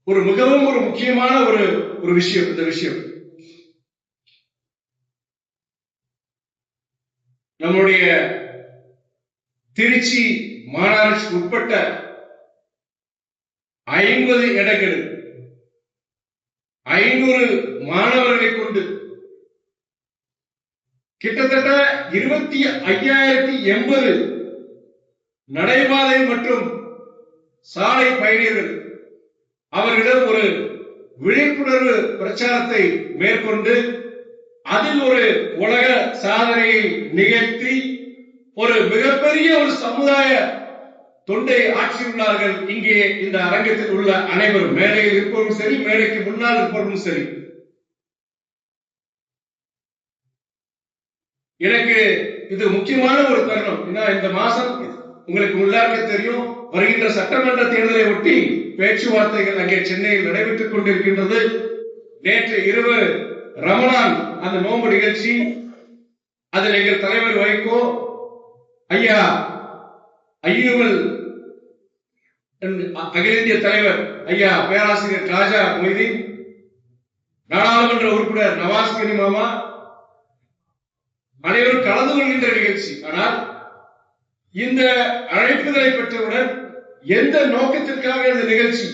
மிகவும் ஒரு முக்கியமான ஒரு விஷயம். இந்த விஷயம் நம்முடைய திருச்சி மாநகராட்சிக்கு உட்பட்ட 50 இடங்கள் 500 மாணவர்களை கொண்டு கிட்டத்தட்ட 25,080 நடைபாதை மற்றும் சாலை பயணியர்கள் அவர்களிடம் ஒரு விழிப்புணர்வு பிரச்சாரத்தை மேற்கொண்டு அதில் ஒரு உலக சாதனையை நிகழ்த்தி ஒரு மிகப்பெரிய ஒரு சமுதாய தொண்டை ஆற்றியுள்ளார்கள். இங்கே இந்த அரங்கத்தில் உள்ள அனைவரும், மேடையில் இருப்பவரும் சரி, மேடைக்கு முன்னால் இருப்பவரும் சரி. எனக்கு இது முக்கியமான ஒரு தருணம். இந்த மாசம் உங்களுக்கு எல்லாருக்கும் தெரியும், வருகின்ற சட்டமன்ற தேர்தலை ஒட்டி பேச்சுவார்த்தைகள் அங்கே சென்னையில் நடைபெற்றுக் கொண்டிருக்கின்றது. நேற்று இரவு ரமணான் அந்த நோன்பு நிகழ்ச்சி, அதில் எங்கள் தலைவர் வைகோ ஐயா, ஐயூவல் அகில இந்திய தலைவர் ஐயா பேராசிரியர் ராஜா மொய்தீன், நாடாளுமன்ற உறுப்பினர் நவாஸ் கனி மாமா அனைவரும் கலந்து கொள்கின்ற நிகழ்ச்சி. ஆனால் இந்த அழைப்புதலை பெற்றவுடன் எந்த நோக்கத்திற்காக இந்த நிகழ்ச்சி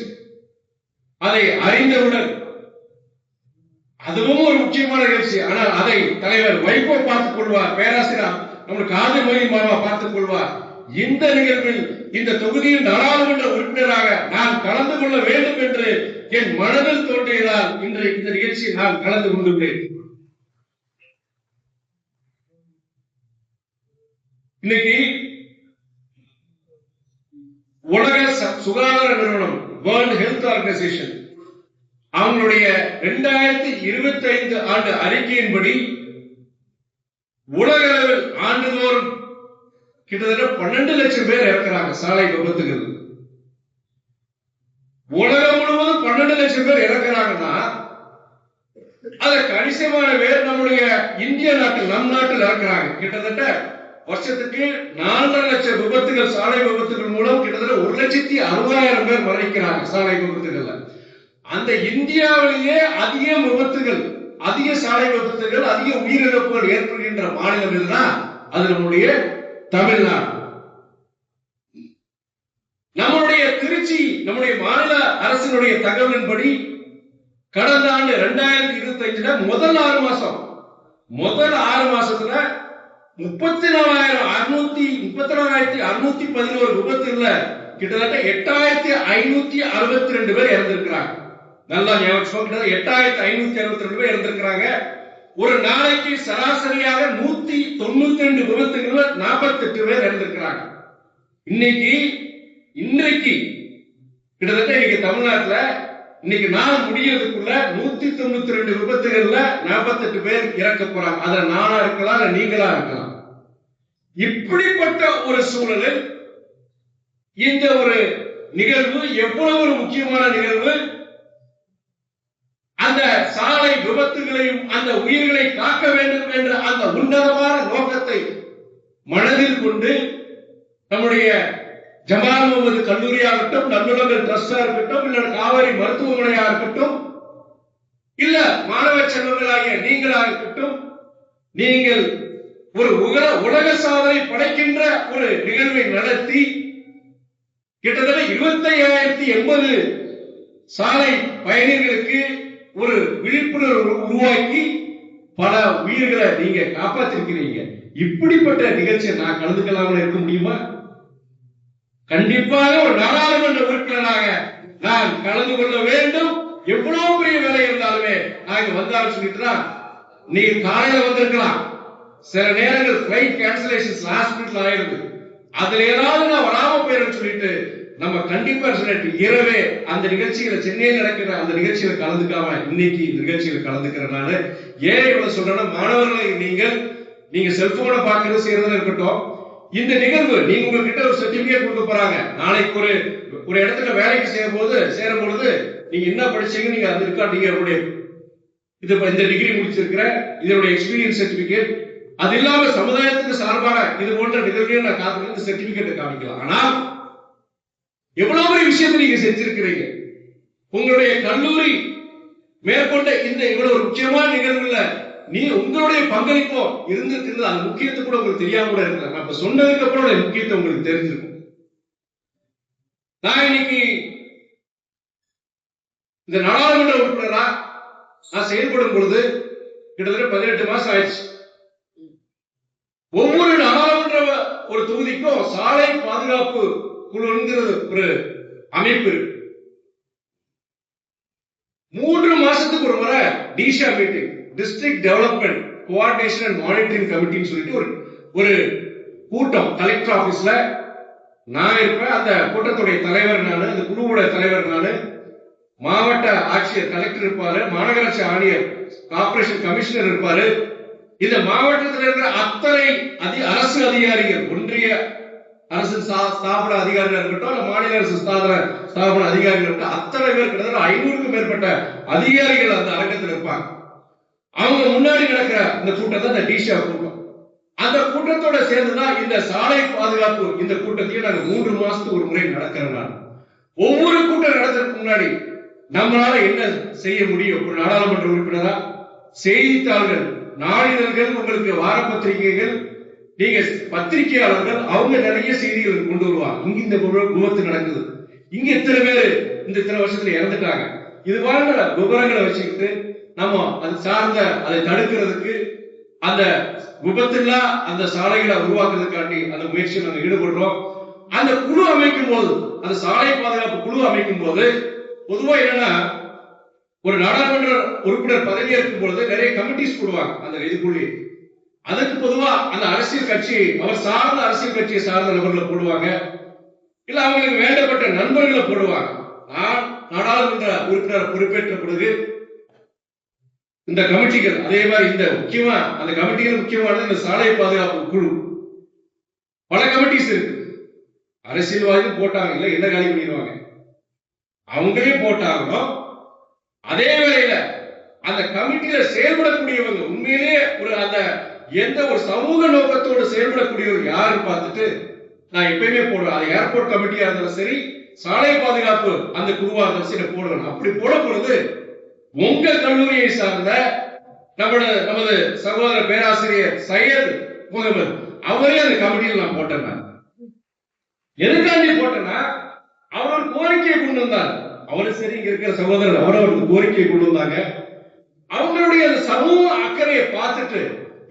அதை அறிந்தவுடன், அதுவும் ஒரு முக்கியமான நிகழ்ச்சி, ஆனால் அதை தலைவர் வைகோ பார்த்துக் கொள்வார், பேராசிரியர் நம்மளுக்கு ஆதி மொய்தீன் மாமா பார்த்துக் கொள்வார். இந்த நிகழ்வில் இந்த தொகுதியின் நாடாளுமன்ற உறுப்பினராக நான் கலந்து கொள்ள வேண்டும் என்று என் மனதில் தோன்றியதால் இன்று இந்த நிகழ்ச்சியில் நான் கலந்து கொண்டுள்ளேன். இன்னைக்கு உலக சுகாதார நிறுவனம், வேர்ல்ட் ஹெல்த் ஆர்கனைசேஷன், அவங்களுடைய 2025 ஆண்டு அறிக்கையின்படி உலக அளவில் ஆண்டுதோறும் கிட்டத்தட்ட 12 லட்சம் பேர் இறக்கிறாங்க சாலை விபத்துகள். உலகம் முழுவதும் 12 லட்சம் பேர் இறக்கிறாங்கன்னா அத கணிசமான பேர் நம்முடைய இந்திய நாட்டில், நம் நாட்டில் இறக்கிறாங்க. கிட்டத்தட்ட வருஷத்துக்கு 4.5 லட்சம் விபத்துகள், சாலை விபத்துகள் மூலம் கிட்டத்தட்ட 1,60,000 பேர் மரணிக்கிறாங்க சாலை விபத்துகள்ல. அந்த இந்தியாவிலேயே அதிக விபத்துகள், அதிக சாலை விபத்துகள், அதிக உயிரிழப்புகள் ஏற்படுகின்ற மாநிலம் எதுனா அது நம்முடைய தமிழ்நாடு. நம்முடைய திருச்சி, நம்முடைய மாநில அரசினுடைய தகவலின்படி கடந்த ஆண்டு 2025 முதல் 6 மாசத்துல 34,611 விபத்துல கிட்டத்தட்ட 8,562 பேர் இறந்திருக்கிறாங்க. நல்லா ஞாபகம், 8,562 பேர் இறந்திருக்கிறாங்க. ஒரு நாளைக்கு சராசரியாக 192 விபத்துகள்ல 48 பேர் இறந்திருக்கிறாங்க. இன்னைக்கு கிட்டத்தட்ட இன்னைக்கு தமிழ்நாட்டுல இன்னைக்கு நான் முடியறதுக்குள்ள 192 விபத்துகள்ல 48 பேர் இறக்க போறாங்க. அதுல நானா இருக்கலாம், இல்ல நீங்களா இருக்கலாம். இப்படிப்பட்ட ஒரு சூழலில் இந்த ஒரு நிகழ்வு எவ்வளவு ஒரு முக்கியமான நிகழ்வு. அந்த சாலை விபத்துகளையும் அந்த உயிர்களை காக்க வேண்டும் என்ற அந்த உன்னதமான நோக்கத்தை மனதில் கொண்டு நம்முடைய ஜமால் முகமது கல்லூரியாகட்டும், நல்லுலக ட்ரஸ்டா இருக்கட்டும், இல்ல காவேரி மருத்துவமனையா இருக்கட்டும், இல்ல மாணவ செல்வங்களாகிய நீங்களாக இருக்கட்டும், நீங்கள் ஒரு உலக சாதனை படைக்கின்ற ஒரு நிகழ்வை நடத்தி கிட்டத்தட்ட 25,080 சாலை பயணிகளுக்கு ஒரு விழிப்புணர்வு உருவாக்கி பல உயிர்களை நீங்க காப்பாற்றிருக்கிறீங்க. இப்படிப்பட்ட நிகழ்ச்சியை நான் கலந்துக்கலாம்னு இருக்க முடியுமா? கண்டிப்பாக ஒரு நாடாளுமன்ற உறுப்பினராக நான் கலந்து கொள்ள வேண்டும். எவ்வளவு பெரிய வேலை இருந்தாலுமே நாங்க வந்தாலும் சொல்லிட்டு நீங்க காலையில வந்திருக்கலாம், சில நேரங்கள் பிளைட் கேன்சலேஷன் ஹாஸ்பிட்டல் ஆயிடுது, அதுல ஏதாவது நான் வராம போயிடும் சொல்லிட்டு நம்ம கண்டிப்பா சொல்லிட்டு இரவே அந்த நிகழ்ச்சிகளை, சென்னையில் நடக்கிற அந்த நிகழ்ச்சியில கலந்துக்காம இன்னைக்கு இந்த நிகழ்ச்சியில கலந்துக்கிறனால ஏன் இவ்வளவு சொல்றேன்னா, மாணவர்களை நீங்க செல்போனை பார்க்கறது செய்யறதுல இருக்கட்டும், இந்த நிகழ்வு நீங்க உங்ககிட்ட ஒரு சர்டிபிகேட் கொடுக்க போறாங்க. நாளைக்கு ஒரு இடத்துல வேலைக்கு சேரும் பொழுது நீங்க என்ன படிச்சீங்க, நீங்க அது இருக்கா, நீங்க இந்த டிகிரி முடிச்சிருக்கிற இதனுடைய எக்ஸ்பீரியன்ஸ் சர்டிபிகேட், அது இல்லாம சமுதாயத்துக்கு சார்பான இது போன்ற நிகழ்வுகளை நான் காத்துக்கிட்டு சர்டிபிகேட் காமிக்கலாம். ஆனால் எவ்வளவு பெரிய விஷயத்தை நீங்க செஞ்சிருக்கிறீங்க. உங்களுடைய கல்லூரி மேற்கொண்ட இந்த இவ்வளவு ஒரு முக்கியமான நிகழ்வுல நீ உங்களுடைய பங்களிப்போ இருந்திருக்கிறது அந்த முக்கியத்துவம் கூட உங்களுக்கு தெரியாம கூட இருக்கலாம். நான் இப்ப சொன்னதுக்கு அப்புறம் முக்கியத்துவம் உங்களுக்கு தெரிஞ்சிருக்கும். நான் இன்னைக்கு இந்த நாடாளுமன்ற உறுப்பினரா நான் செயல்படும் பொழுது கிட்டத்தட்ட 18 மாசம் ஆயிடுச்சு. ஒவ்வொரு நாடாளுமன்ற ஒரு தொகுதிக்கும் சாலை பாதுகாப்பு குழுங்கிறது ஒரு அமைப்பு இருக்கு. 3 மாசத்துக்கு ஒரு முறை DISHA meeting, district development coordination and monitoring கமிட்டின்னு சொல்லிட்டு ஒரு கூட்டம் கலெக்டர் ஆபீஸ்ல நான் இருப்பேன். அந்த கூட்டத்துடைய தலைவர் நானு, அந்த குழுவோட தலைவர் நானு, மாவட்ட ஆட்சியர் கலெக்டர் இருப்பாரு, மாநகராட்சி ஆணையர் கார்பரேஷன் கமிஷனர் இருப்பாரு. இந்த மாவட்டத்தில் இருக்கிற அத்தனை அரசு அதிகாரிகள், ஒன்றிய அரசு ஸ்தாபன அதிகாரிகள் இருக்கட்டும், மாநில அரசு ஸ்தாபன அதிகாரிகள் இருக்கட்டும், அத்தனை பேர் கிட்டத்தட்ட 500க்கும் மேற்பட்ட அதிகாரிகள் அந்த அரங்கத்தில் இருப்பாங்க. அவங்க முன்னாடி நடக்கிற இந்த கூட்டம் தான் இந்த டிஷா கூட்டம். அந்த கூட்டத்தோட சேர்ந்துதான் இந்த சாலை பாதுகாப்பு இந்த கூட்டத்தையும் நாங்க 3 மாசத்துக்கு ஒரு முறை நடக்கிறனால ஒவ்வொரு கூட்டம் நடத்துறதுக்கு முன்னாடி நம்மளால என்ன செய்ய முடியும்? ஒரு நாடாளுமன்ற உறுப்பினரா செய்தித்தாள்கள், நாளிதழ்கள், உங்களுக்கு வார பத்திரிகைகள், நீங்க பத்திரிகையாளர்கள், அவங்க நிறைய செய்திகள் கொண்டு வருவாங்க. இங்க இந்த விபத்து நடக்குது, இங்க இத்தனை பேரு இந்த இத்தனை வருஷத்துல இறந்துட்டாங்க, இது போன்ற விவரங்களை வச்சுக்கிட்டு நம்ம அது சார்ந்த அதை தடுக்கிறதுக்கு அந்த விபத்துலாம் அந்த சாலைகளை உருவாக்குறதுக்காண்டி அந்த முயற்சியில் நாங்கள் ஈடுபடுறோம். அந்த குழு அமைக்கும் போது, அந்த சாலை பாதுகாப்பு குழு அமைக்கும் போது பொதுவா என்னன்னா, ஒரு நாடாளுமன்ற உறுப்பினர் பதவி ஏற்கும் பொழுது நிறைய கமிட்டிஸ் போடுவாங்க அந்த இதுக்குள்ளே. அதுக்கு பொதுவா அந்த அரசியல் கட்சி, அவர் சார்ந்த அரசியல் கட்சியை சார்ந்த நபர்களை போடுவாங்க, இல்ல அவங்களுக்கு வேண்டப்பட்ட நண்பர்களை போடுவாங்க. நான் நாடாளுமன்ற உறுப்பினர் பொறுப்பேற்ற பிறகு இந்த கமிட்டிகள், அதே மாதிரி இந்த முக்கியமா அந்த கமிட்டிகள் முக்கியமானது இந்த சாலை பாதுகாப்பு குழு. பல கமிட்டிஸ் இருக்கு. அரசியல்வாதி போட்டாங்க, இல்ல என்ன காலி பண்ணிடுவாங்க, அவங்களே போட்டாங்களோ. அதே வேளையில அந்த கமிட்டியில செயல்படக்கூடியவங்க உண்மையிலேயே அந்த எந்த ஒரு சமூக நோக்கத்தோடு செயல்படக்கூடியவங்க யாருன்னு பார்த்துட்டு நான் எப்பயுமே போடுவேன். அது ஏர்போர்ட் கமிட்டியா இருந்தாலும் சரி, சாலை பாதுகாப்பு அந்த குழுவா இருந்தாலும் சரி போடுவேன். அப்படி போடும் பொழுது உங்க கல்லூரியை சார்ந்த நமது சகோதரர் பேராசிரியர் சையத் முகமது அவரே அந்த கமிட்டியில் நான் போட்டேன். எதுக்காண்டி போட்டேன்னா, அவர் ஒரு கோரிக்கையை கொண்டு வந்தார். அவரு சரி, இங்க இருக்கிற சகோதரர் அவரோட கோரிக்கையை கொண்டு வந்தாங்க. அவங்களுடைய சமூக அக்கறையை பார்த்துட்டு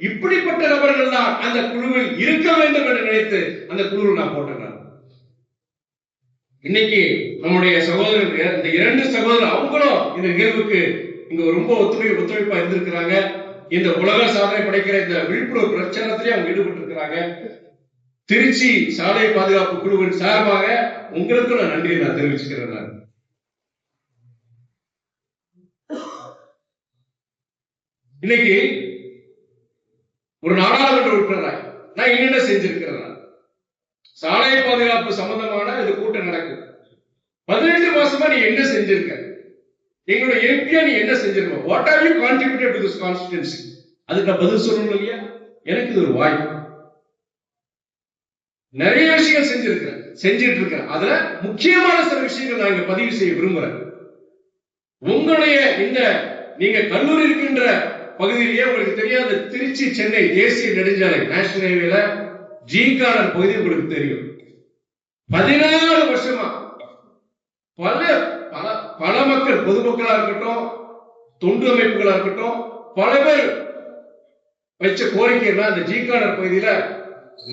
இப்படிப்பட்ட நபர்கள் தான் அந்த குழுவில் இருக்க வேண்டும் என்று நினைத்து அந்த குழுவில் நான் போட்டேன். இன்னைக்கு நம்முடைய சகோதரர்கள், இந்த 2 சகோதரர், அவங்களும் இந்த நிகழ்வுக்கு இங்க ரொம்ப ஒத்துழைப்பா இருந்திருக்கிறாங்க. இந்த உலக சாதனை படைக்கிற இந்த விழிப்புணர்வு பிரச்சாரத்திலே அவங்க ஈடுபட்டு இருக்கிறாங்க. திருச்சி சாலை பாதுகாப்பு குழுவின் சார்பாக உங்களுக்கு நான் நன்றியை நான் தெரிவிச்சுக்கிறேன். இன்னைக்கு ஒரு நாடாளுமன்ற உறுப்பினராக நான் என்னென்ன செஞ்சிருக்கிறேன்? சாலை பாதுகாப்பு சம்பந்தமான இந்த கூட்டம் நடக்குது. 18 மாசமா நீ என்ன செஞ்சிருக்க? எங்களுடைய எம்பியா நீ என்ன செஞ்சிருக்க? What are you contributed to this constituency? அதுக்கு நான் பதில் சொல்லணும் இல்லையா? எனக்கு இது ஒரு வாய்ப்பு. நிறைய விஷயங்கள் செஞ்சிட்டு இருக்கேன். அதுல முக்கியமான சில விஷயங்கள் நான் இங்க பதிவு செய்ய விரும்புறேன். உங்களுடைய இந்த நீங்க கல்லூரி இருக்கின்ற பகுதியிலேயே உங்களுக்கு தெரியாத திருச்சி சென்னை தேசிய நெடுஞ்சாலை நேஷனல் ஹைவேல ஜீகார்டன் பகுதி உங்களுக்கு தெரியும். 14 வருஷமா பல மக்கள், பொதுமக்களா இருக்கட்டும், தொண்டு அமைப்புகளா இருக்கட்டும், பல பேர் வச்ச கோரிக்கைன்னா அந்த ஜீகார்டன் பகுதியில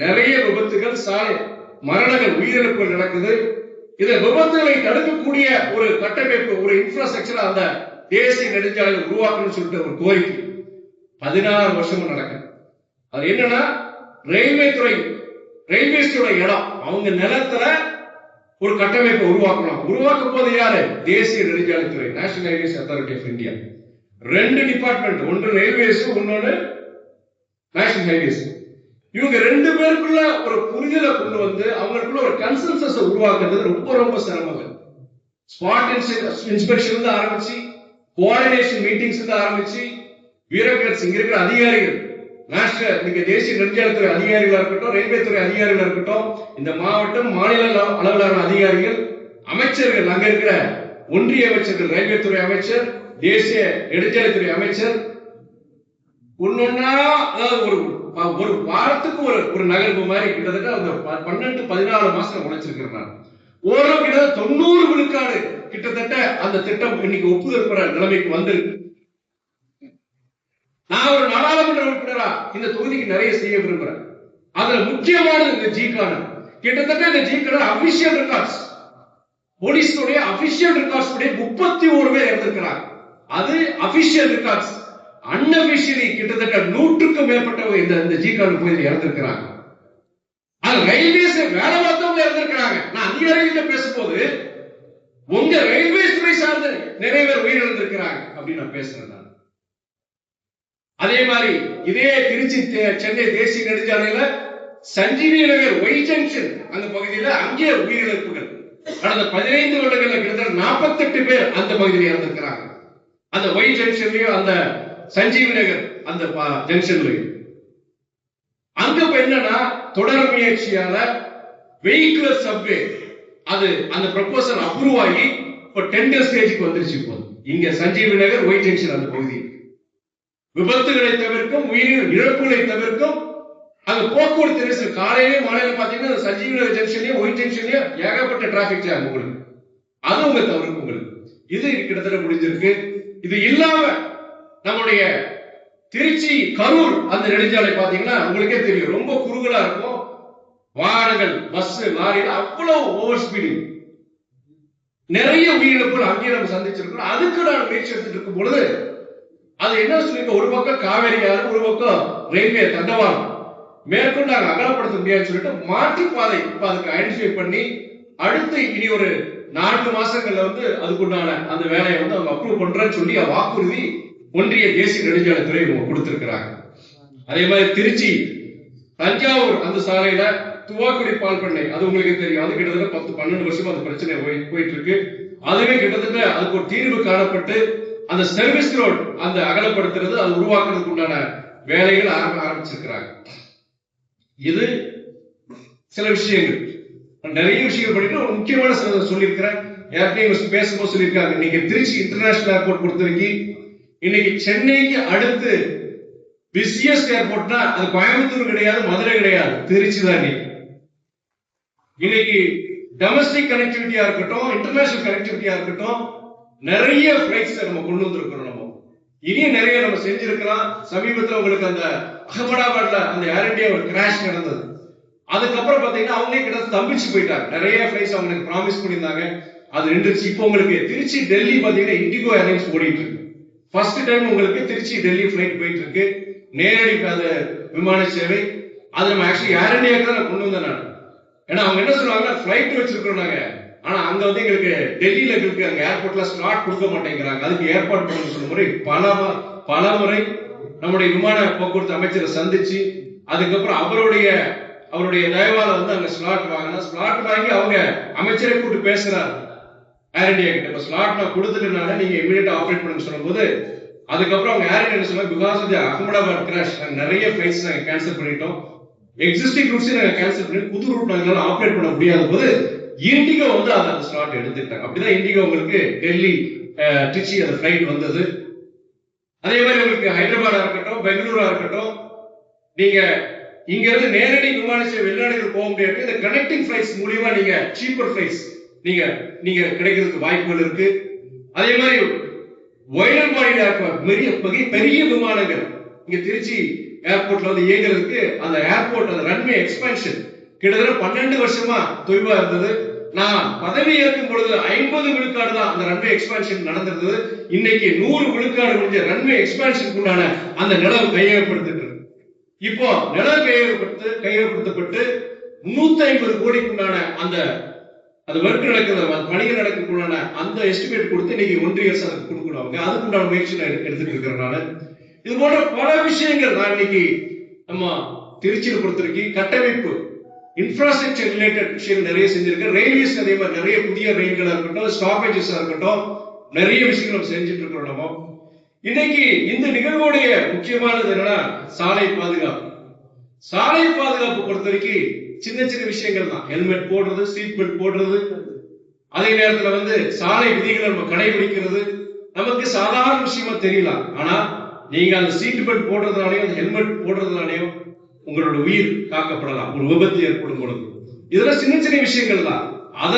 நிறைய விபத்துகள், சாலை மரணங்கள், உயிரிழப்புகள் நடக்குது. இந்த விபத்துகளை தடுக்கக்கூடிய ஒரு கட்டமைப்பு, ஒரு இன்ஃப்ராஸ்ட்ரக்சர் அந்த தேசிய நெடுஞ்சாலை உருவாக்கணும்னு சொல்லிட்டு ஒரு கோரிக்கை 16 வருஷமும் நடக்குது. அது என்னன்னா, ரயில்வே துறை, ரயில்வேஸோட இடம், அவங்க நிலத்துல ஒரு கட்டமைப்பை உருவாக்கணும். உருவாக்கும் போது யாரு? தேசிய நெடுஞ்சாலைத்துறை, national highways authority of India. 2 department, ஒன்று ரயில்வேஸ், இன்னொன்னு நேஷனல் ஹைவேஸ். இவங்க 2 பேருக்குள்ள ஒரு புரிதலை கொண்டு வந்து அவங்களுக்குள்ள ஒரு கன்சென்சஸ் உருவாக்குறது ரொம்ப சிரமங்கள். ஸ்பாட் இன்ஸ்பெக்ஷன் ஆரம்பிச்சு, கோஆர்டினேஷன் மீட்டிங்ஸ் ஆரம்பிச்சு, பியூரோக்ராட்ஸ், இங்க இருக்கிற அதிகாரிகள், நேஷனல் தேசிய நெடுஞ்சாலைத்துறை அதிகாரிகளா இருக்கட்டும், ரயில்வே துறை அதிகாரிகளா இருக்கட்டும், இந்த மாவட்டம் மாநில அளவிலான அதிகாரிகள், அமைச்சர்கள், அங்க இருக்கிற ஒன்றிய அமைச்சர்கள், ரயில்வே துறை அமைச்சர், தேசிய நெடுஞ்சாலைத்துறை அமைச்சர், ஒன்னொன்னா அதாவது ஒரு வாரத்துக்கு ஒரு நகர்வு மாதிரி கிட்டத்தட்ட அந்த 12-14 மாசம் உழைச்சிருக்கிறேன். ஓரளவு கிட்டத்தட்ட 90 விழுக்காடு கிட்டத்தட்ட அந்த திட்டம் இன்னைக்கு ஒப்புதல் பெற நிலைமைக்கு வந்திருக்கு. நான் ஒரு நாடாளுமன்ற உறுப்பினரா இந்த தொகுதிக்கு நிறைய செய்ய விரும்புறேன். அதுல முக்கியமானது இந்த ஜிகான. கிட்டத்தட்ட இந்த ஜிகான அபிஷியல் ரெக்கார்ட்ஸ், போலீஸுடைய அபிஷியல் ரெக்கார்ட்ஸ் 31 பேர் இறந்திருக்கிறாங்க. அது அபிஷியல் ரெக்கார்ட்ஸ். அன்அபிஷியலி கிட்டத்தட்ட 100க்கும் மேற்பட்டவங்க இந்த ஜிகான போய் இறந்திருக்கிறாங்க. அது ரயில்வேஸ் வேலை பார்த்தவங்க இறந்திருக்கிறாங்க. நான் அதிகாரிகிட்ட பேசும்போது உங்க ரயில்வேஸ் துறை சார்ந்த நிறைய பேர் உயிரிழந்திருக்கிறாங்க அப்படின்னு நான் பேசுறேன். அதே மாதிரி இதே திருச்சி சென்னை தேசிய நெடுஞ்சாலையில சஞ்சீவி நகர் ஒய் ஜங்ஷன் அந்த பகுதியில் அங்கே உயிரிழப்புகள் கடந்த 15 வருடங்கள்ல கிட்டத்தட்ட 48 பேர் அந்த பகுதியில் இறந்திருக்கிறாங்க. அந்த ஒய் ஜங்ஷன்லயும் அந்த சஞ்சீவி நகர் அந்த ஜங்ஷன்லயும் அங்க என்னன்னா தொடர் முயற்சியால வெஹிகுலர் சப்வே அது அந்த ப்ரொபோசல் அப்ரூவ் ஆகி இப்ப டெண்டர் ஸ்டேஜுக்கு வந்துருச்சு. இப்போ இங்க சஞ்சீவி நகர் ஒய் ஜங்ஷன் அந்த பகுதி விபத்துகளை தவிர்க்கும், உயிர் இழப்புகளை தவிர்க்கும், அந்த போக்குவரத்து நெரிசல் காலையிலே மாலையில பாத்தீங்கன்னா சஞ்சீவி நகர் ஜங்ஷன்லயும் ஒய் ஜங்ஷன்லயும் ஏகப்பட்ட டிராபிக் ஜாம் உங்களுக்கு, அது உங்க தவிர்க்கும் உங்களுக்கு. இது கிட்டத்தட்ட முடிஞ்சிருக்கு. இது இல்லாம நம்முடைய திருச்சி கரூர் அந்த நெடுஞ்சாலை பாத்தீங்கன்னா உங்களுக்கே தெரியும், ரொம்ப குறுகலா இருக்கும். வாகனங்கள், பஸ், லாரியில அவ்வளவு ஓவர் ஸ்பீடிங், நிறைய உயிரிழப்புகள் அங்கேயே நம்ம சந்திச்சிருக்கோம். அதுக்கு நான் முயற்சி எடுத்துட்டு இருக்கும் பொழுது அது என்ன சொல்லிருக்க, ஒரு பக்கம் காவேரி ஆறு, ஒரு பக்கம் ரயில்வே தண்டவாளம் மேற்கொண்டு நாங்கள் அகலப்படுத்த முடியாதுன்னு சொல்லிட்டு மாற்றுப்பாதை இப்ப அதுக்கு ஐடென்டிஃபை பண்ணி அடுத்து இனி ஒரு 4 மாசங்கள்ல அதுக்குண்டான அந்த வேலையை அவங்க அப்ரூவ் பண்றேன்னு சொல்லி வாக்குறுதி ஒன்றிய தேசிய நெடுஞ்சாலைத்துறை கொடுத்திருக்கிறாங்க. அதே மாதிரி திருச்சி தஞ்சாவூர் அந்த சாலையில துவாக்குடி பால் பண்ணை, அது உங்களுக்கு தெரியும், அது கிட்டத்தட்ட 10-12 வருஷமா அந்த பிரச்சனை போயிட்டு இருக்கு. அதுவே கிட்டத்தட்ட அதுக்கு ஒரு தீர்வு காணப்பட்டு அந்த சர்வீஸ் ரோட் அந்த அகலப்படுத்துறது, அது உருவாக்குறதுக்கு உண்டான வேலைகள் ஆரம்பிச்சிருக்கிறாங்க. இது சில விஷயங்கள், நிறைய விஷயங்கள் பண்ணிட்டு ஒரு முக்கியமான சொல்லியிருக்கிறேன். ஏற்கனவே பேசும்போது சொல்லியிருக்காங்க, நீங்க திருச்சி இன்டர்நேஷனல் ஏர்போர்ட் பொறுத்தவரைக்கு இன்னைக்கு சென்னைக்கு அடுத்து பிஸியஸ்ட் ஏர்போர்ட்னா அது கோயம்புத்தூர் கிடையாது, மதுரை கிடையாது, திருச்சி தான். இன்னைக்கு டொமஸ்டிக் கனெக்டிவிட்டியா இருக்கட்டும், இன்டர்நேஷனல் கனெக்டிவிட்டியா இருக்கட்டும், நிறைய பிளைட்ஸ் நம்ம கொண்டு வந்திருக்கிறோம். நம்ம இனியும் நிறைய நம்ம செஞ்சிருக்கலாம். சமீபத்தில் உங்களுக்கு அந்த அகமதாபாத்ல அந்த ஏர் இந்தியா ஒரு கிராஷ் நடந்தது. அதுக்கப்புறம் பாத்தீங்கன்னா அவங்களே கிட்ட தம்பிச்சு போயிட்டாங்க. நிறைய பிளைட்ஸ் அவங்களுக்கு ப்ராமிஸ் பண்ணியிருந்தாங்க, அது நின்றுச்சு. இப்போ உங்களுக்கு திருச்சி டெல்லி பாத்தீங்கன்னா இண்டிகோ ஏர்லைன்ஸ் ஓடிட்டு இருக்கு. ஃபர்ஸ்ட் டைம் உங்களுக்கு திருச்சி டெல்லி பிளைட் போயிட்டு இருக்கு, நேரடி விமான சேவை. அது நம்ம ஆக்சுவலி ஏர் இந்தியாவுக்கு தான் கொண்டு வந்தேன் நான். ஏன்னா அவங்க என்ன சொல்லுவாங்க, பிளைட் வச்சிருக்கிறோம் நாங்க, ஆனா அங்க எங்களுக்கு டெல்லியில இருக்கு அங்க ஏர்போர்ட்ல ஸ்லாட் கொடுக்க மாட்டேங்கிறாங்க, அதுக்கு ஏற்பாடு பண்ண சொல்ல முறை பல முறை நம்முடைய விமான போக்குவரத்து அமைச்சரை சந்திச்சு அதுக்கப்புறம் அவருடைய தயவால அங்க ஸ்லாட் வாங்கினா, ஸ்லாட் வாங்கி அவங்க அமைச்சரை கூட்டு பேசுறாரு ஏர் இந்தியா கிட்ட. இப்ப ஸ்லாட் நான் கொடுத்துட்டேனால நீங்க இமீடியட்டா ஆபரேட் பண்ண சொல்லும் போது அதுக்கப்புறம் அவங்க ஏர் இந்தியா சொன்னாங்க, because of the Ahmedabad crash நிறைய பிளைட்ஸ் நாங்க கேன்சல் பண்ணிட்டோம், எக்ஸிஸ்டிங் ரூட்ஸ் நாங்க கேன்சல் பண்ணி புது ரூட் நாங்களால ஆபரேட் பண்ண முடியாத போது இண்டிகோ அந்த ஸ்லாட் எடுத்துட்டாங்க. அப்படிதான் இண்டிகோ உங்களுக்கு டெல்லி திருச்சி அந்த பிளைட் வந்தது. அதே மாதிரி உங்களுக்கு ஹைதராபாடா இருக்கட்டும், பெங்களூரா இருக்கட்டும், நீங்க இங்க இருந்து நேரடி விமான சேவை வெளிநாடுகளுக்கு போக முடியாது. இந்த கனெக்டிங் பிளைட்ஸ் மூலியமா நீங்க சீப்பர் பிளைட்ஸ் நீங்க கிடைக்கிறதுக்கு வாய்ப்புகள் இருக்கு. அதே மாதிரி வைடர் பாடி ஏர்போர்ட், பெரிய விமானங்கள் இங்க திருச்சி ஏர்போர்ட்ல இயங்குறதுக்கு அந்த ஏர்போர்ட் அந்த ரன்வே எக்ஸ்பான்ஷன் கிட்டத்தட்ட 12 வருஷமா தொய்வா இருந்தது. நான் பதவி ஏற்கும் பொழுது 50 விழுக்காடு தான் அந்த ரன்வே எக்ஸ்பான்ஷன் நடந்திருந்தது. இன்னைக்கு 100 விழுக்காடு முடிஞ்ச ரன்வே எக்ஸ்பான்ஷனுக்கு உண்டான அந்த நிலவு கையகப்படுத்திட்டு இருக்கு. இப்போ நிலவு கையகப்படுத்தப்பட்டு 350 கோடிக்கு உண்டான அந்த ஒர்க் நடக்குது, பணிகள் நடக்கக்குள்ளான அந்த எஸ்டிமேட் கொடுத்து இன்னைக்கு ஒன்றிய அரசு கொடுக்கணும். அதுக்கு உண்டான முயற்சி எடுத்துட்டு இருக்கிறனால இது போன்ற பல விஷயங்கள் நான் இன்னைக்கு நம்ம திருச்சியில் பொறுத்தவரைக்கும் கட்டமைப்பு இன்ஃப்ராஸ்ட்ரக்சர் ரிலேட்டட் விஷயங்கள் நிறைய செஞ்சிருக்கேன். ரயில்வேஸ் அதே மாதிரி நிறைய புதிய ரயில்களா இருக்கட்டும், ஸ்டாப்பேஜஸ் இருக்கட்டும், நிறைய விஷயங்கள் நம்ம செஞ்சுட்டு இருக்கிறோம். நம்ம இன்னைக்கு இந்த நிகழ்வுடைய முக்கியமானது என்னன்னா சாலை பாதுகாப்பு. சாலை பாதுகாப்பு பொறுத்த வரைக்கும் சின்ன சின்ன விஷயங்கள் தான், ஹெல்மெட் போடுறது, சீட் பெல்ட் போடுறது, அதே நேரத்துல சாலை விதிகளை நம்ம கடைபிடிக்கிறது நமக்கு சாதாரண விஷயமா தெரியலாம். ஆனா நீங்க அந்த சீட் பெல்ட் போடுறதுனாலயும் அந்த ஹெல்மெட் போடுறதுனாலயும் உங்களோட உயிர் காக்கப்படலாம் ஒரு விபத்து ஏற்படும் பொழுது. இதெல்லாம் சின்ன சின்ன விஷயங்கள் தான். அத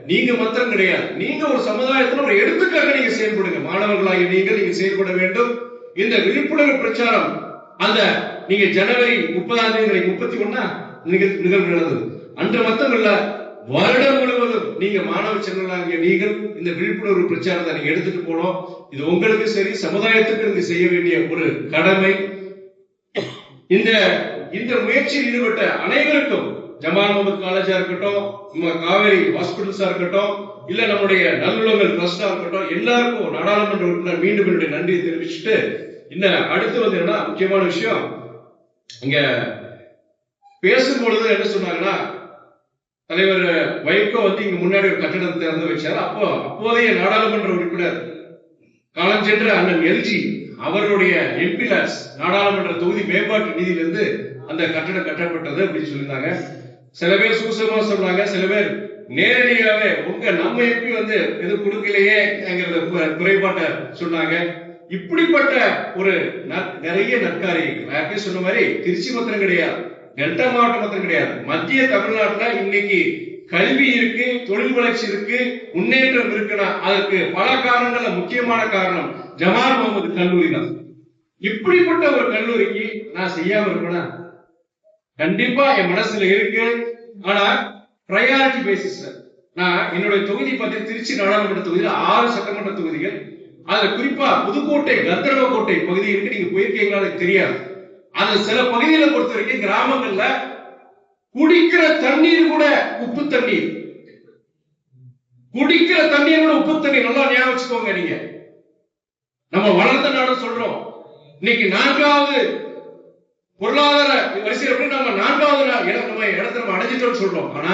நீங்க மாத்திரம் கிடையாது. நீங்க ஒரு சமுதாயத்துல ஒரு எடுத்துக்காக நீங்க செயல்படுங்க. மாணவர்களாகி நீங்க செயல்பட வேண்டும். இந்த விழிப்புணர்வு பிரச்சாரம் அந்த நீங்க ஜனவரி 30ஆம் தேதி 31 நிகழ்வு நடந்தது. அன்று மட்டும் இல்ல, வருடம் முழுவதும் நீங்க மாணவ செல்வங்களாகிய நீங்கள் இந்த விழிப்புணர்வு பிரச்சாரத்தை நீங்க எடுத்துட்டு போனோம். இது உங்களுக்கு சரி, சமுதாயத்துக்கு நீங்க செய்ய வேண்டிய ஒரு கடமை. இந்த முயற்சியில் ஈடுபட்ட அனைவருக்கும், ஜமால் முகமது காலேஜா இருக்கட்டும், நம்ம காவேரி ஹாஸ்பிட்டல்ஸா இருக்கட்டும், இல்ல நம்முடைய நல்லுள்ளங்கள் ட்ரஸ்டா இருக்கட்டும், எல்லாருக்கும் நாடாளுமன்ற உறுப்பினர் மீண்டும் என்னுடைய நன்றியை தெரிவிச்சுட்டு, இன்னும் அடுத்து என்னன்னா முக்கியமான விஷயம், இங்க பேசும்பொழுது என்ன சொன்னாங்கன்னா, தலைவர் வைகோ இங்க முன்னாடி ஒரு கட்டடத்தை திறந்து வச்சாரு. அப்போதைய நாடாளுமன்ற உறுப்பினர் காலம் சென்ற அண்ணன் எல்ஜி அவருடைய எம்பி லாஸ் நாடாளுமன்ற தொகுதி மேம்பாட்டு நிதியிலிருந்து அந்த கட்டடம் கட்டப்பட்டது அப்படின்னு சொல்லியிருந்தாங்க. சில பேர் சூசகமா சொன்னாங்க, சில பேர் நேரடியாவே நம்ம எம்பி எது கொடுக்கலையே குறைபாட்டை சொன்னாங்க. இப்படிப்பட்ட ஒரு நிறைய நற்காரியங்கள் சொன்ன மாதிரி திருச்சி மாத்திரம் கிடையாது, டெல்டா மாவட்டம் மாத்திரம் கிடையாது, மத்திய தமிழ்நாட்டுல இன்னைக்கு கல்வி இருக்கு, தொழில் வளர்ச்சி இருக்கு, முன்னேற்றம் இருக்குன்னா அதற்கு பல காரணங்கள்ல முக்கியமான காரணம் ஜமால் முகமது கல்லூரி தான். இப்படிப்பட்ட ஒரு கல்லூரிக்கு நான் செய்யாம இருப்பேனா? கண்டிப்பா என் மனசுல இருக்கு. ஆனா பிரையாரிட்டி பேசிஸ்ல நான் என்னுடைய தொகுதி பத்தி திருச்சி நாடாளுமன்ற தொகுதியில் 6 சட்டமன்ற தொகுதிகள், அதுல குறிப்பா புதுக்கோட்டை கந்தரவக்கோட்டை பகுதி இருக்கு. நீங்க போயிருக்கீங்களா தெரியாது. அது சில பகுதிகளை பொறுத்த வரைக்கும் கிராமங்கள்ல குடிக்கிற தண்ணீர் கூட உப்பு தண்ணீர், குடிக்கிற தண்ணீர் கூட உப்பு தண்ணீர். நல்லா ஞாபகம் வச்சுக்கோங்க. நீங்க நம்ம வளர்ந்த நாடு சொல்றோம், இன்னைக்கு 4வது பொருளாதார வரிசையில் நம்ம 4வது நம்ம இடத்துல நம்ம அடைஞ்சிட்டோம்னு சொல்றோம். ஆனா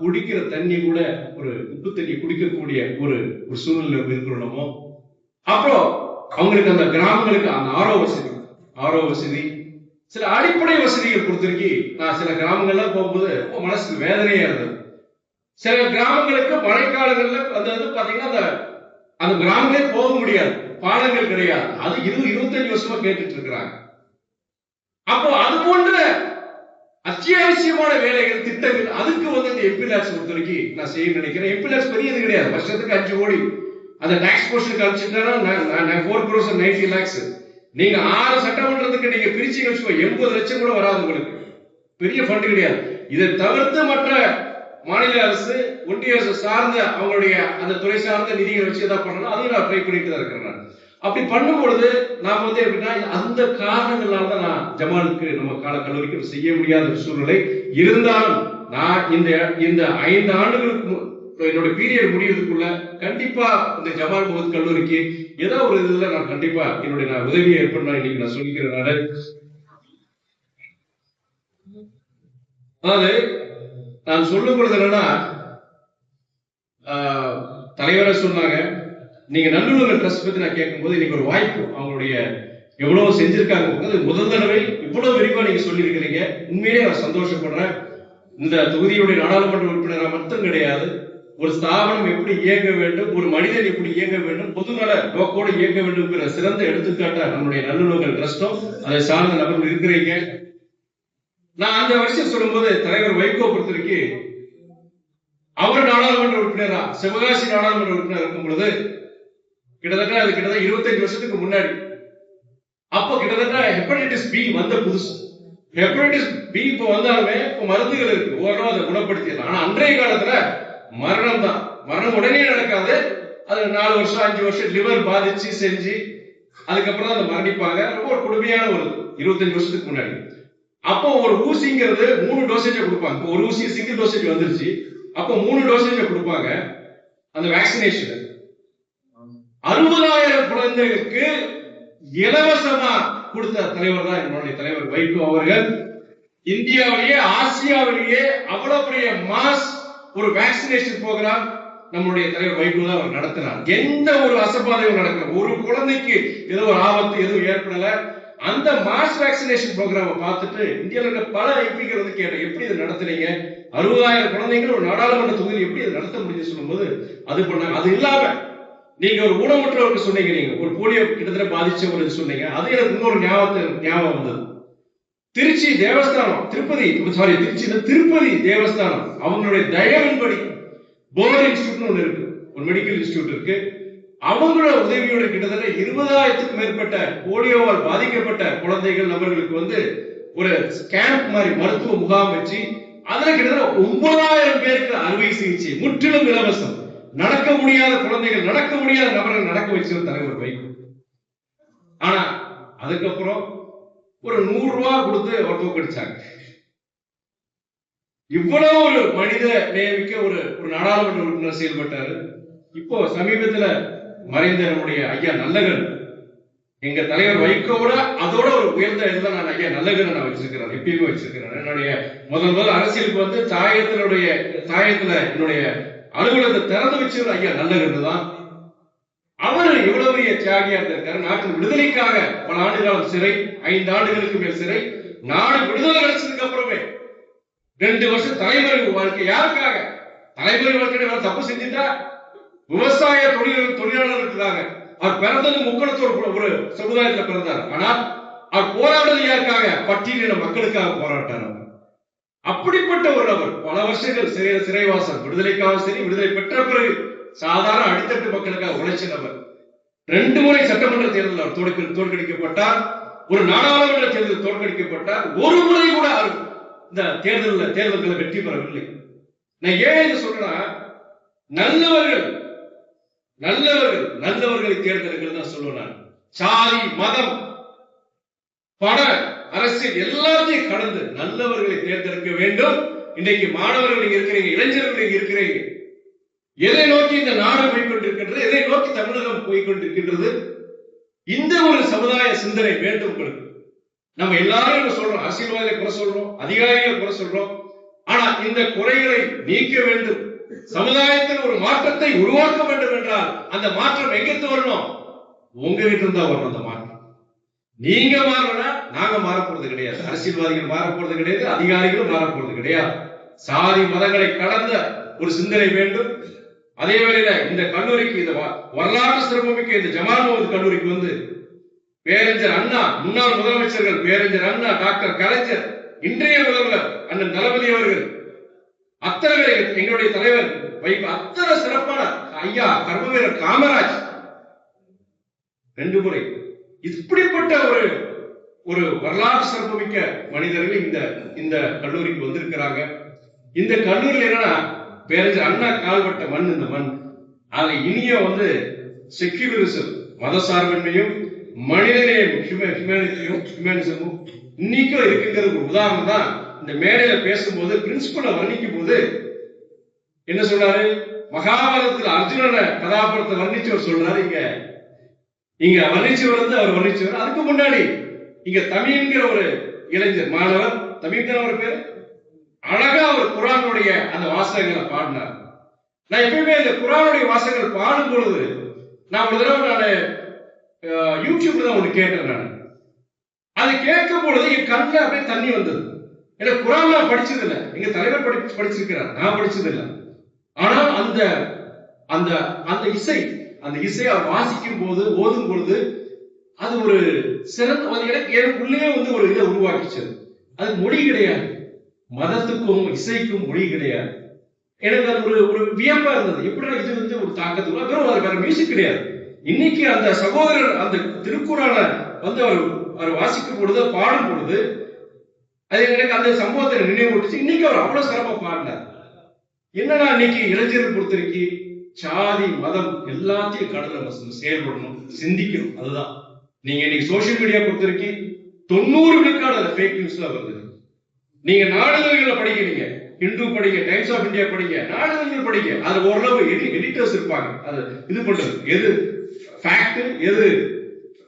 குடிக்கிற தண்ணி கூட ஒரு உப்பு தண்ணி குடிக்கக்கூடிய ஒரு சூழ்நிலை இருக்கிறோமோ. அப்புறம் அவங்களுக்கு அந்த கிராமங்களுக்கு அந்த ஆரோ வசதி சில அடிப்படை வசதிகள் கொடுத்திருக்கி. நான் சில கிராமங்கள்ல போகும்போது மனசுக்கு வேதனையா இருந்தது. சில கிராமங்களுக்கு மழைக்காலங்கள்ல பாத்தீங்கன்னா அந்த கிராமங்களே போக முடியாது, பாலங்கள் கிடையாது. அது 20-25 வருஷமா கேட்டுட்டு இருக்கிறாங்க. அப்போ அது போன்ற அத்தியாவசியமான வேலைகள், திட்டங்கள், அதுக்கு இந்த எம்பி லாக்ஸ் பொறுத்த வரைக்கும் நான் செய்ய நினைக்கிறேன். எம்பி லாக்ஸ் பெரியது கிடையாது, வருஷத்துக்கு 5 கோடி. அந்த டாக்ஸ் போர்ஷன் கழிச்சுட்டா 4 crores 90 lakhs. நீங்க 6 சட்டமன்றத்துக்கு நீங்க பிரிச்சு வச்சுக்கோ, 80 லட்சம் கூட வராது உங்களுக்கு. பெரிய ஃபண்ட் கிடையாது. இதை தவிர்த்து மற்ற மாநில அரசு, ஒன்றிய அரசு சார்ந்த அவங்களுடைய அந்த துறை சார்ந்த நிதியை வச்சு எதாவது பண்ணணும், அதையும் நான் ட்ரை பண்ணிட்டு தான் இருக்கிறேன். அப்படி பண்ணும்பொழுது நாம எப்படின்னா அந்த காரணங்களால தான் நான் ஜமாலுக்கு நம்ம கல்லூரிக்கு செய்ய முடியாத சூழ்நிலை இருந்தாலும், நான் இந்த 5 ஆண்டுகளுக்கு என்னோட பீரியட் முடியறதுக்குள்ள கண்டிப்பா இந்த ஜமால் முகமது கல்லூரிக்கு ஏதோ ஒரு இதுல நான் கண்டிப்பா என்னுடைய உதவியை ஏற்பட இன்னைக்கு நான் சொல்லிக்கிறேன். அதாவது நான் சொல்லும் பொழுது என்னன்னா, தலைவரை சொன்னாங்க, நீங்க நல்லுள்ளங்கள் ட்ரஸ்ட் பத்தி நான் கேட்கும்போது இன்னைக்கு ஒரு வாய்ப்பு, அவங்களுடைய எவ்வளவு செஞ்சிருக்காங்க முதல் தடவை இவ்வளவு விரிவா நீங்க சொல்லியிருக்கிறீங்க. உண்மையிலே நான் சந்தோஷப்படுறேன். இந்த தொகுதியுடைய நாடாளுமன்ற உறுப்பினராக மட்டும் கிடையாது, ஒரு ஸ்தாபனம் எப்படி இயங்க வேண்டும், ஒரு மனிதன் எப்படி இயங்க வேண்டும், பொதுநல நோக்கோடு இயங்க வேண்டும் சிறந்த எடுத்துக்காட்டா நம்முடைய நல்லுள்ளங்கள் ட்ரஸ்டும் அதை சார்ந்த நபர்கள் இருக்கிறீங்க. நான் அந்த வருஷம் சொல்லும்போது தலைவர் வைகோ பொறுத்திருக்கு அவர் நாடாளுமன்ற உறுப்பினரா, சிவகாசி நாடாளுமன்ற உறுப்பினர் இருக்கும் பொழுது கிட்டத்தட்ட 25 வருஷத்துக்கு முன்னாடி, அப்போ கிட்டத்தட்ட ஹெப்படைட்டிஸ் பி வந்த புதுசு. ஹெப்படைட்டிஸ் பி இப்போ வந்தாலுமே இப்போ மருந்துகள் இருக்கு, ஓரளவு அதை குணப்படுத்திடலாம். ஆனா அன்றைய காலத்துல மரணம் தான். மரணம் உடனே நடக்காது, அது 4 வருஷம் 5 வருஷம் லிவர் பாதிச்சு செஞ்சு அதுக்கப்புறம் தான் மரணிப்பாங்க. ரொம்ப ஒரு கொடுமையான ஒரு 25 வருஷத்துக்கு முன்னாடி. அப்போ ஒரு ஊசிங்கிறது 3 டோசேஜ் கொடுப்பாங்க. ஒரு ஊசி சிங்கிள் டோசேஜ் வந்துருச்சு, அப்போ 3 டோசேஜ் கொடுப்பாங்க. அந்த வேக்சினேஷன் 60,000 குழந்தைகளுக்கு இலவசமா கொடுத்த தலைவர் தான் என்னுடைய தலைவர் வைகோ அவர்கள். இந்தியாவிலேயே ஆசியாவிலேயே அவ்வளவு பெரிய மாஸ் ஒரு வேக்சினேஷன் ப்ரோக்ராம் நம்மளுடைய தலைவர் வைகோ தான் அவர் நடத்தினார். எந்த ஒரு அசம்பாதையும் நடக்கல, ஒரு குழந்தைக்கு ஏதோ ஒரு ஆபத்து எதுவும் ஏற்படல. அந்த மாஸ் வேக்சினேஷன் ப்ரோக்ராமை பார்த்துட்டு இந்தியாவில் இருக்க பல எம்பிக்கள் வந்து கேட்டேன், எப்படி இதை நடத்துனீங்க? 60,000 குழந்தைகள் ஒரு நாடாளுமன்ற தொகுதியில் எப்படி இதை நடத்த முடியும்னு சொல்லும்போது அது பண்ணாங்க. அது இல்லாம நீங்க ஒரு ஊனமுற்றவருக்கு சொன்னீங்க, நீங்க ஒரு போலியோ கிட்டத்தட்ட பாதிச்சவங்களுக்கு சொன்னீங்க. அது எனக்கு இன்னொரு ஞாபகம் வந்தது. திருச்சி தேவஸ்தானம், திருப்பதி தேவஸ்தானம் அவங்களுடைய தயவின்படி போர்டு இன்ஸ்டிடியூட் ஒன்று இருக்கு, ஒரு மெடிக்கல் இன்ஸ்டிடியூட் இருக்கு. அவங்களோட உதவியோட கிட்டத்தட்ட 20,000க்கும் மேற்பட்ட போலியோவால் பாதிக்கப்பட்ட குழந்தைகள் நபர்களுக்கு வந்து ஒரு கேம்ப் மாதிரி மருத்துவ முகாம் வச்சு அதுல கிட்டத்தட்ட 9,000 பேருக்கு அறுவை சிகிச்சை முற்றிலும் இலவசம். நடக்க முடியாத குழந்தைகள், நடக்க முடியாத நபர்கள் நடக்க வச்சு தலைவர் வைகோ. ஆனா அதுக்கப்புறம் ஒரு 100 ரூபாய் கொடுத்து அவர் தோக்கடிச்சாங்க. இவ்வளவு ஒரு மனித நேமிக்க ஒரு நாடாளுமன்ற உறுப்பினர் செயல்பட்டாரு. இப்போ சமீபத்துல மறைந்த நம்முடைய ஐயா நல்லகன், எங்க தலைவர் வைகோவோட அதோட ஒரு உயர்ந்த இதுல நான் ஐயா நல்லகன் நான் வச்சிருக்கிறேன், எப்பயுமே வச்சிருக்கிறேன். என்னுடைய முதல் அரசியலுக்கு வந்து தாயத்துல என்னுடைய அலுவலகத்தை திறந்து வச்சவர் ஐயா நல்லகன் தான். அவர் எவ்வளவு பெரிய தியாகியா இருந்திருக்காரு. நாட்டின் விடுதலைக்காக பல ஆண்டு காலம் சிறை, 5 ஆண்டுகளுக்கு மேல் சிறை. நாடு விடுதலை கிடைச்சதுக்கு அப்புறமே 2 வருஷம் தலைமுறை வாழ்க்கை. யாருக்காக? தலைமுறை வாழ்க்கை தப்பு செஞ்சுட்டா விவசாய தொழிலாளர்களுக்காக. அவர் பிறந்தது முக்கணத்தோர் ஒரு சமுதாயத்தில் பிறந்தார். ஆனால் அவர் போராடுறது யாருக்காக? பட்டியலின மக்களுக்காக போராட்டார். அப்படிப்பட்ட ஒரு நபர் பல வருஷங்கள் சிறைவாசம், விடுதலைக்காக சரி, விடுதலை பெற்ற பிறகு சாதாரண அடித்தட்டு மக்களுக்காக உழைச்ச நபர். 2 முறை சட்டமன்ற தேர்தலில் அவர் தோற்கடிக்கப்பட்டார். ஒரு நாடாளுமன்ற தேர்தலில் தோற்கடிக்கப்பட்டார். ஒரு முறை கூட அவர் இந்த தேர்தல்களை வெற்றி பெறவில்லை. நான் ஏன் இதை சொல்றேன்னா, நல்லவர்களை தேர்ந்தெடுக்கிறது தான் சொல்லுவேன். சாதி, மதம், பண, அரசியல் எல்லாத்தையும் கடந்து நல்லவர்களை தேர்ந்தெடுக்க வேண்டும். இன்றைக்கு மாணவர்கள் நீங்க இருக்கிறீங்க, இளைஞர்கள் நீங்க இருக்கிறீங்க. எதை நோக்கி இந்த நாடு போய்கொண்டிருக்கின்றது, எதை நோக்கி தமிழகம் போய்கொண்டிருக்கின்றது? இந்த ஒரு சமுதாய சிந்தனை வேண்டும் உங்களுக்கு. நம்ம எல்லாரும் சொல்றோம், அரசியல்வாதிகளை குறை சொல்றோம், அதிகாரிகளை குறை சொல்றோம். ஆனா இந்த குறைகளை நீக்க வேண்டும், சமுதாயத்தில் ஒரு மாற்றத்தை உருவாக்க வேண்டும் என்றால் அந்த மாற்றம் எங்கிருந்து வரணும்? உங்ககிட்ட இருந்தா வரணும். அந்த மாற்றம் நீங்க மாறனா நாங்க மாறப்போறது கிடையாது, அரசியல்வாதிகள் மாறப்போறது கிடையாது, அதிகாரிகளும் மாறப்போறது கிடையாது. சாதி மதங்களை கடந்த ஒரு சிந்தனை வேண்டும். அதே வேளையில இந்த கல்லூரிக்கு, இந்த வரலாற்று சிறப்புமிக்க இந்த ஜமால் முகமது கல்லூரிக்கு வந்து பேரறிஞர் அண்ணா, முன்னாள் முதலமைச்சர்கள் பேரறிஞர் அண்ணா, டாக்டர் கலைஞர், இன்றைய முதல்வர் அண்ணன் தளபதி அவர்கள், அத்தனை பேர், எங்களுடைய தலைவர் வைகோ, அத்தனை சிறப்பான ஐயா கர்மவீரர் காமராஜ் 2 முறை. இப்படிப்பட்ட ஒரு வரலாற்று சிறப்புமிக்க மனிதர்கள் இந்த கல்லூரிக்கு வந்திருக்கிறாங்க. இந்த கல்லூரியில் என்னன்னா, பேரறிஞர் அண்ணா கால்பட்ட மண் இந்த மண். அதுல இனிய வந்து செக்யூலரிசம், மதசார்பின்மையும் மனிதநேயம், ஹியூமனிசமும் இன்னைக்கும் இருக்குங்கிறது ஒரு உதாரணம் தான். இந்த மேடையில பேசும்போது பிரின்சிபலை வர்ணிக்கும் போது என்ன சொல்றாரு? மகாபாரதத்தில் அர்ஜுனனை கதாபாத்திரத்தை வர்ணிச்சவர் சொல்றாரு, இங்க வர்ணிச்சவர் வந்து அவர் வர்ணிச்சவர். அதுக்கு முன்னாடி இங்க தமிழ்ங்கிற ஒரு இளைஞர் மாணவர், தமிழ் அவர் பேரு, அழகா அவர் குர்ஆனுடைய அந்த வாசகங்களை பாடினார். நான் எப்பயுமே இந்த குர்ஆனுடைய வாசகங்கள் பாடும் பொழுது நான் ஒரு தடவை யூடியூப்ல தான் ஒன்று கேட்டேன். நான் அது கேட்கும் பொழுது என் கண்ணில் அப்படியே தண்ணி வந்தது. எனக்கு குர்ஆன் நான் படிச்சது இல்லை, எங்க தலைவர் படிச்சிருக்கிறார், நான் படிச்சது இல்லை. ஆனால் அந்த இசை அவர் வாசிக்கும் போது, ஓதும் பொழுது அது ஒரு சிறந்த, எனக்கு உள்ளே வந்து ஒரு இதை உருவாக்கிச்சு. அது மொழி கிடையாது, மதத்துக்கும் இசைக்கும் மொழி கிடையாது. எனக்கு அது ஒரு வியப்பா இருந்தது. எப்படி இது வந்து ஒரு தாக்கத்துக்கு வேற மியூசிக் கிடையாது. இன்னைக்கு அந்த சகோதரர் அந்த திருக்குறளை வந்து அவர் வாசிக்கும் பொழுது, பாடும் பொழுது, அது எனக்கு அந்த சம்பவத்தை நினைவூட்டுச்சு. இன்னைக்கு அவர் அவ்வளவு சிறப்பா பாடினார். என்னன்னா, இன்னைக்கு இளைஞர்கள் பொறுத்திருக்கு சாதி மதம் எல்லாத்தையும் கடந்து நம்ம செயல்படணும், சிந்திக்கணும். அதுதான் நீங்க இன்னைக்கு சோசியல் மீடியா பொறுத்திருக்கு 90 விழுக்காடு ஃபேக் நியூஸ்ல வருது. நீங்க நாளிதழ்களை படிக்கிறீங்க, ஹிந்து படிங்க, டைம்ஸ் ஆஃப் இந்தியா படிங்க, நாளிதழ்கள் படிங்க. அது ஓரளவு எடிட்டர்ஸ் இருப்பாங்க, அது இது பண்றது எது ஃபேக்ட், எது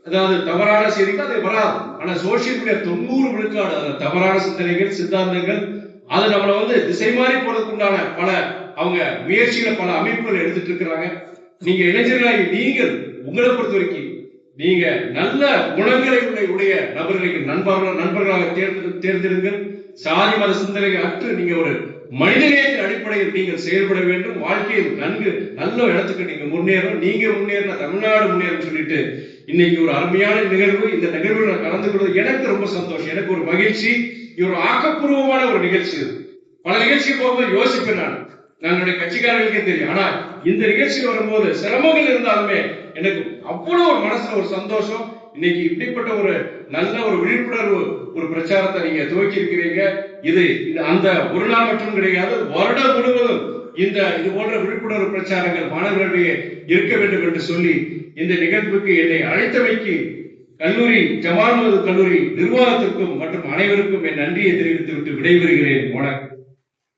அதாவது தவறான செய்திகள் அது வராது. ஆனா சோசியல் மீடியா 90 விழுக்காடு அதுல தவறான சிந்தனைகள், சித்தாந்தங்கள், அது நம்மளை வந்து திசை மாறி போறதுக்கு உண்டான பல அவங்க முயற்சிகளை பல அமைப்புகள் எடுத்துட்டு இருக்கிறாங்க. நீங்க இளைஞர்களாகி நீங்கள் உங்களை பொறுத்த வரைக்கும் நீங்க நல்ல குணங்களை உடைய நபர்களுக்கு நண்பர்களாக தேர்ந்தெடுங்கள். சாதி மத சிந்தனை அற்று நீங்க ஒரு மனிதநேயத்தின் அடிப்படையில் நீங்கள் செயல்பட வேண்டும். வாழ்க்கையில் நல்ல இடத்துக்கு நீங்க முன்னேறின தமிழ்நாடு முன்னேறும் சொல்லிட்டு இன்னைக்கு ஒரு அருமையான நிகழ்வு. இந்த நிகழ்வில் நான் கலந்து கொள்வது எனக்கு ரொம்ப சந்தோஷம், எனக்கு ஒரு மகிழ்ச்சி. இது ஒரு ஆக்கப்பூர்வமான ஒரு நிகழ்ச்சி. பல நிகழ்ச்சி போகும்போது யோசிப்பேன் நான் என்னுடைய கட்சிக்காரர்களுக்கே தெரியும். ஆனா இந்த நிகழ்ச்சி வரும்போது சிரமங்கள் இருந்தாலுமே எனக்கு அவ்வளவு ஒரு மனசுல ஒரு சந்தோஷம். இன்னைக்கு இப்படிப்பட்ட ஒரு நல்ல ஒரு விழிப்புணர்வு ஒரு பிரச்சாரத்தை நீங்க துவக்கி இருக்கிறீங்க. இது அந்த ஒரு நாள் மட்டும் கிடையாது, வருடம் முழுவதும் இது போன்ற விழிப்புணர்வு பிரச்சாரங்கள் மாணவர்களிடையே இருக்க வேண்டும் என்று சொல்லி இந்த நிகழ்வுக்கு என்னை அழைத்தமைக்கு ஜமால் முஹம்மது கல்லூரி நிர்வாகத்திற்கும் மற்றும் அனைவருக்கும் என் நன்றியை தெரிவித்துவிட்டு விடைபெறுகிறேன். வணக்கம்.